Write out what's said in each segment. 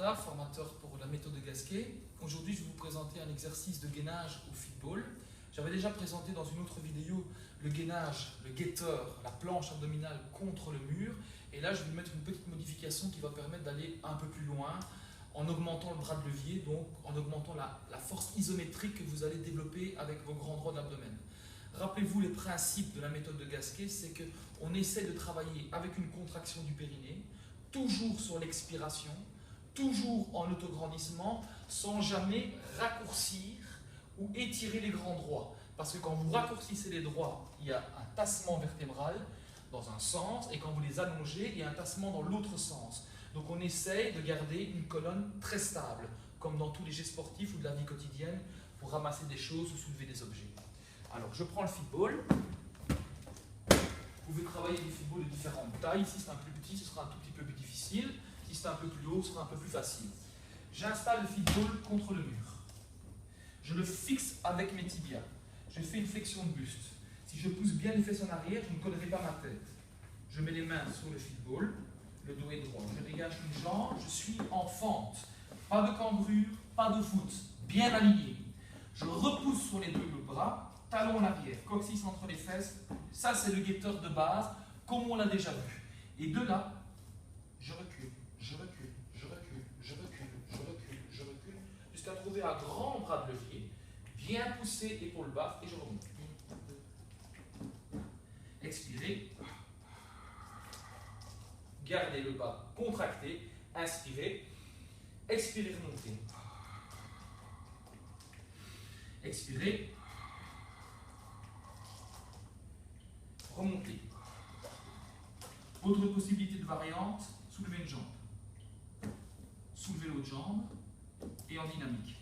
Tata, formateur pour la méthode de Gasquet. Aujourd'hui, je vais vous présenter un exercice de gainage au football. J'avais déjà présenté dans une autre vidéo le gainage, le guetteur, la planche abdominale contre le mur. Et là, je vais mettre une petite modification qui va permettre d'aller un peu plus loin en augmentant le bras de levier, donc en augmentant la force isométrique que vous allez développer avec vos grands droits de l'abdomen. Rappelez-vous les principes de la méthode de Gasquet, c'est qu'on essaie de travailler avec une contraction du périnée, toujours sur l'expiration, toujours en autograndissement, sans jamais raccourcir ou étirer les grands droits. Parce que quand vous raccourcissez les droits, il y a un tassement vertébral dans un sens, et quand vous les allongez, il y a un tassement dans l'autre sens. Donc on essaye de garder une colonne très stable, comme dans tous les gestes sportifs ou de la vie quotidienne, pour ramasser des choses ou soulever des objets. Alors je prends le football. Vous pouvez travailler des footballs de différentes tailles. Si c'est un plus petit, ce sera un tout petit peu plus difficile. Si c'est un peu plus haut, ce sera un peu plus facile. J'installe le football contre le mur. Je le fixe avec mes tibias. Je fais une flexion de buste. Si je pousse bien les fesses en arrière, je ne collerai pas ma tête. Je mets les mains sur le football, le dos est droit. Je dégage une jambe, je suis en fente. Pas de cambrure, pas de foot. Bien aligné. Je repousse sur les deux bras, talon en arrière, coccyx entre les fesses. Ça, c'est le guetteur de base, comme on l'a déjà vu. Et de là, je recule, je recule, je recule, je recule, je recule, je recule, jusqu'à trouver un grand bras de levier, bien poussé, épaule basse, et je remonte. 1, 2. Expirez. Gardez le bas contracté. Inspirez. Expirez, remontez. Expirez. Remontez. Autre possibilité de variante, soulevez une jambe. Soulevez l'autre jambe et en dynamique.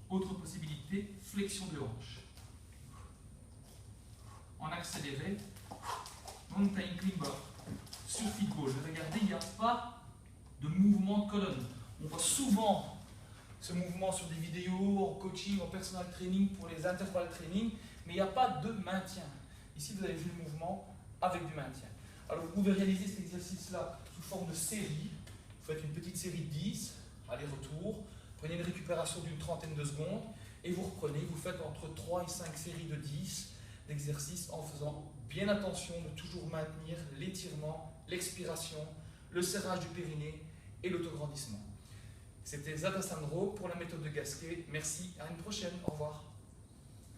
Autre possibilité, flexion de hanche. En accéléré, mountain climber sur football. Regardez, il n'y a pas de mouvement de colonne. On voit souvent ce mouvement sur des vidéos, en coaching, en personal training, pour les intervalles training, mais il n'y a pas de maintien. Ici, vous avez vu le mouvement avec du maintien. Alors, vous pouvez réaliser cet exercice-là sous forme de série. Vous faites une petite série de 10, aller-retour. Prenez une récupération d'une trentaine de secondes et vous reprenez. Vous faites entre 3 et 5 séries de 10 d'exercices en faisant bien attention de toujours maintenir l'étirement, l'expiration, le serrage du périnée et l'autograndissement. C'était Zada Sandro pour la méthode de Gasquet. Merci, à une prochaine. Au revoir.